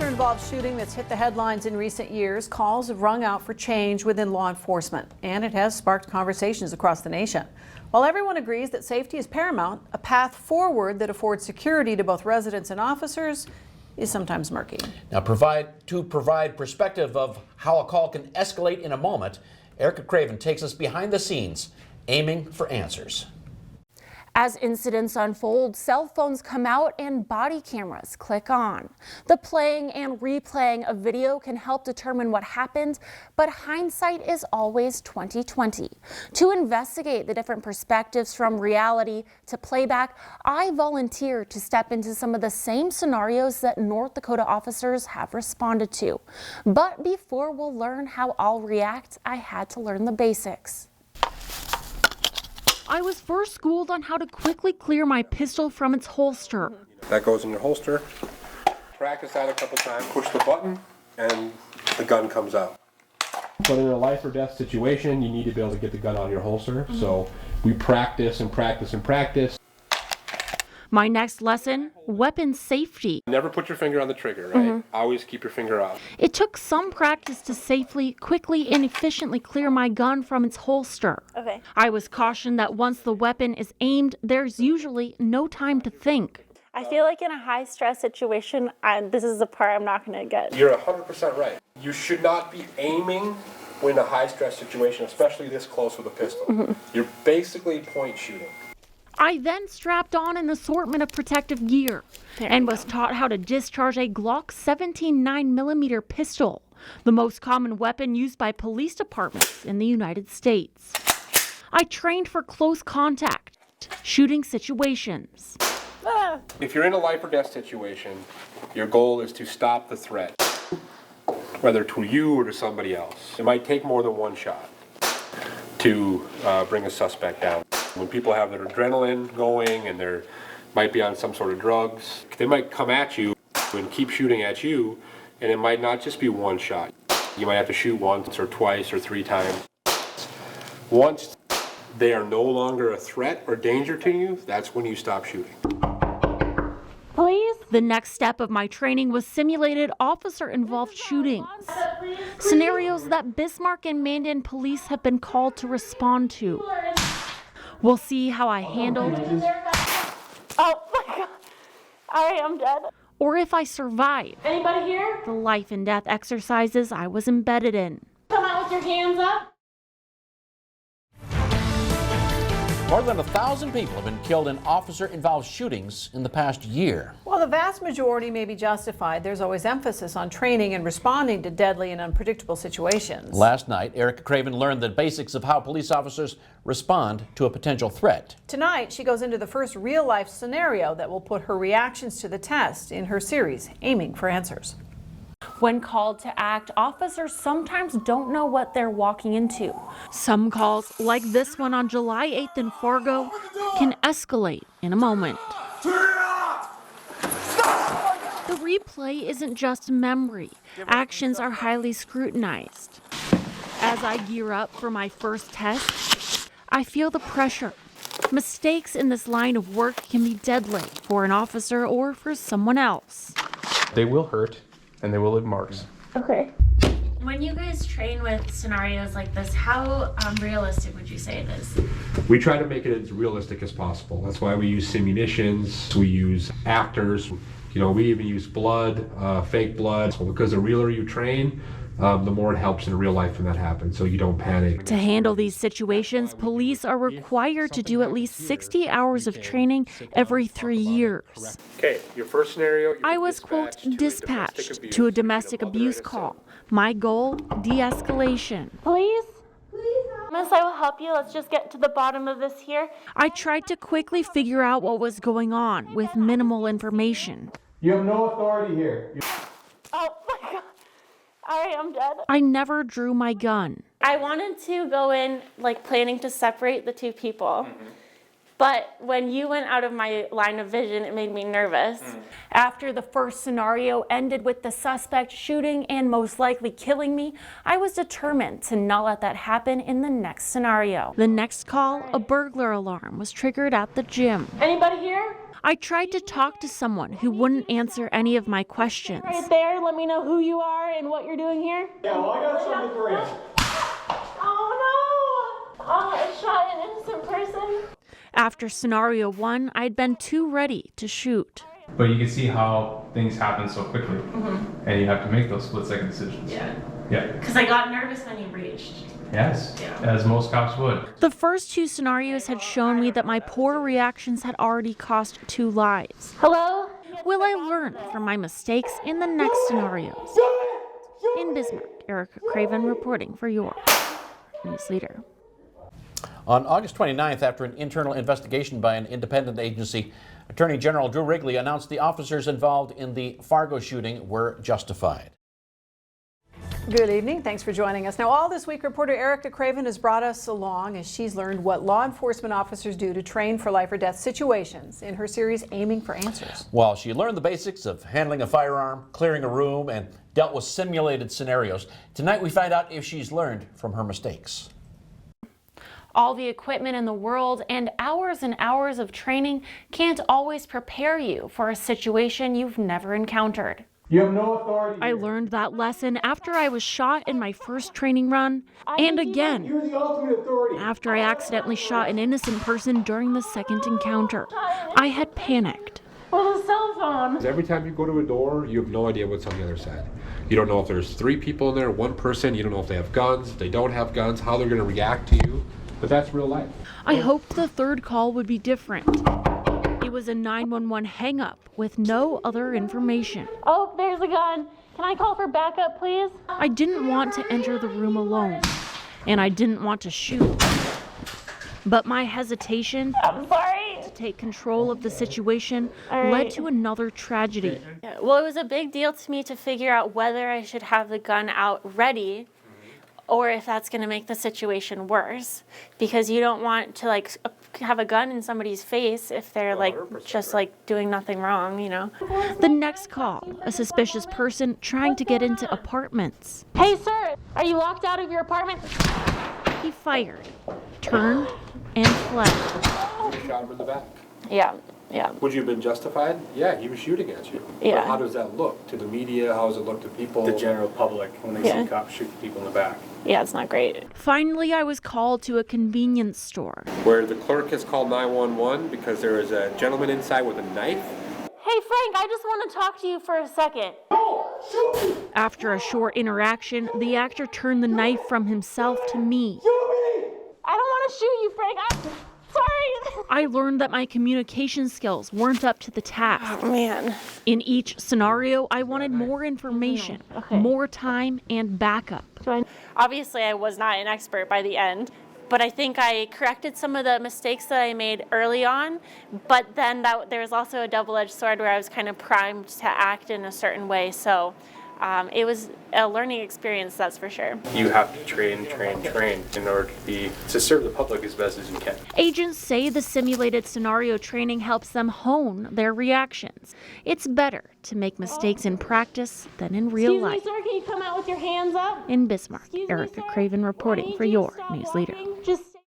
officer-involved shooting that's hit the headlines in recent years, calls have rung out for change within law enforcement, and it has sparked conversations across the nation. While everyone agrees that safety is paramount, a path forward that affords security to both residents and officers is sometimes murky. Now, to provide perspective of how a call can escalate in a moment, Erica Craven takes us behind the scenes, aiming for answers. As incidents unfold, cell phones come out and body cameras click on. The playing and replaying of video can help determine what happened, but hindsight is always 20/20. To investigate the different perspectives from reality to playback, I volunteered to step into some of the same scenarios that North Dakota officers have responded to. But before we'll learn how I'll react, I had to learn the basics. I was first schooled on how to quickly clear my pistol from its holster. That goes in your holster. Practice that a couple times. Push the button and the gun comes out. But in a life or death situation, you need to be able to get the gun out of your holster. So we practice and practice and practice. My next lesson, weapon safety. Never put your finger on the trigger, right? Always keep your finger out. It took some practice to safely, quickly, and efficiently clear my gun from its holster. Okay. I was cautioned that once the weapon is aimed, there's usually no time to think. I feel like in a high stress situation, this is the part I'm not going to get. You're 100% right. You should not be aiming in a high stress situation, especially this close with a pistol. You're basically point shooting. I then strapped on an assortment of protective gear and was taught how to discharge a Glock 17 9mm pistol, the most common weapon used by police departments in the United States. I trained for close contact, shooting situations. If you're in a life or death situation, your goal is to stop the threat, whether to you or to somebody else. It might take more than one shot to bring a suspect down. When people have their adrenaline going and they might be on some sort of drugs, they might come at you and keep shooting at you, and it might not just be one shot. You might have to shoot once or twice or three times. Once they are no longer a threat or danger to you, that's when you stop shooting. Please? The next step of my training was simulated officer-involved shootings. Scenarios that Bismarck and Mandan police have been called to respond to. We'll see how I handled. Oh my God. All right, I'm dead. Or if I survived. Anybody here? The life and death exercises I was embedded in. Come out with your hands up. More than 1,000 people have been killed in officer-involved shootings in the past year. While the vast majority may be justified, there's always emphasis on training and responding to deadly and unpredictable situations. Last night, Erica Craven learned the basics of how police officers respond to a potential threat. Tonight, she goes into the first real-life scenario that will put her reactions to the test in her series, Aiming for Answers. When called to act, officers sometimes don't know what they're walking into. Some calls, like this one on July 8th in Fargo, can escalate in a moment. The replay isn't just memory. Actions are highly scrutinized. As I gear up for my first test, I feel the pressure. Mistakes in this line of work can be deadly for an officer or for someone else. They will hurt. And they will leave marks. Okay. When you guys train with scenarios like this, how realistic would you say it is? We try to make it as realistic as possible. That's why we use simulations, we use actors, we even use blood, fake blood. So because the realer you train, the more it helps in real life when that happens, so you don't panic. To handle these situations, police are required to do at least 60 hours of training every 3 years. Okay, your first scenario. I was, quote, dispatched to a domestic abuse call. My goal, de-escalation. Please? Miss, I will help you. Let's just get to the bottom of this here. I tried to quickly figure out what was going on with minimal information. You have no authority here. Oh my God. All right, I'm dead. I never drew my gun. I wanted to go in planning to separate the two people. But when you went out of my line of vision, it made me nervous. After the first scenario ended with the suspect shooting and most likely killing me, I was determined to not let that happen in the next scenario. The next call, a burglar alarm, was triggered at the gym. Anybody here? I tried to talk to someone who wouldn't answer any of my questions. Right there, let me know who you are and what you're doing here. Yeah, well, I got something for you. Oh no! I shot an innocent person. After scenario 1, I'd been too ready to shoot. But you can see how things happen so quickly, and you have to make those split-second decisions. Yeah. Yeah. Because I got nervous when you breached. Yes. Yeah. As most cops would. The first 2 scenarios had shown me that my poor reactions had already cost 2 lives. Hello? Will I learn from my mistakes in the next scenarios? In Bismarck, Erica Craven reporting for your News Leader. On August 29th, after an internal investigation by an independent agency, Attorney General Drew Wrigley announced the officers involved in the Fargo shooting were justified. Good evening. Thanks for joining us. Now, all this week, reporter Erica Craven has brought us along as she's learned what law enforcement officers do to train for life or death situations in her series, Aiming for Answers. Well, she learned the basics of handling a firearm, clearing a room, and dealt with simulated scenarios. Tonight, we find out if she's learned from her mistakes. All the equipment in the world and hours of training can't always prepare you for a situation you've never encountered. You have no authority. I learned that lesson after I was shot in my first training run, and again You're the ultimate authority. after I accidentally shot an innocent person during the second encounter. I had panicked. With a cell phone. Every time you go to a door, you have no idea what's on the other side. You don't know if there's 3 people in there, 1 person, you don't know if they have guns, if they don't have guns, how they're gonna react to you. But that's real life. I hoped the third call would be different. It was a 911 hang-up with no other information. Oh, there's a gun. Can I call for backup, please? I didn't want to enter the room alone, and I didn't want to shoot. But my hesitation I'm sorry. to take control of the situation All right. led to another tragedy. Yeah, well, it was a big deal to me to figure out whether I should have the gun out ready or if that's going to make the situation worse, because you don't want to like have a gun in somebody's face if they're like just like doing nothing wrong, you know. The next call, a suspicious person trying to get into apartments. Hey sir, are you locked out of your apartment? He fired, turned, and fled. You shot him in the back. Yeah, yeah. Would you have been justified? Yeah, he was shooting at you. Yeah. But how does that look to the media? How does it look to people? The general public when they Yeah. see cops shoot people in the back. Yeah, it's not great. Finally, I was called to a convenience store. Where the clerk has called 911 because there is a gentleman inside with a knife. Hey Frank, I just want to talk to you for a second. After a short interaction, the actor turned the knife from himself to me. I don't want to shoot you, Frank. I'm sorry. I learned that my communication skills weren't up to the task. Man. In each scenario, I wanted more information, more time, and backup. Obviously, I was not an expert by the end, but I think I corrected some of the mistakes that I made early on. But then there was also a double-edged sword where I was kind of primed to act in a certain way. So it was a learning experience, that's for sure. You have to train in order to serve the public as best as you can. Agents say the simulated scenario training helps them hone their reactions. It's better to make mistakes in practice than in real life. Excuse me, sir, can you come out with your hands up? In Bismarck, Excuse me, Erica sir? Craven I reporting need for you to your stop News Leader. walking. Just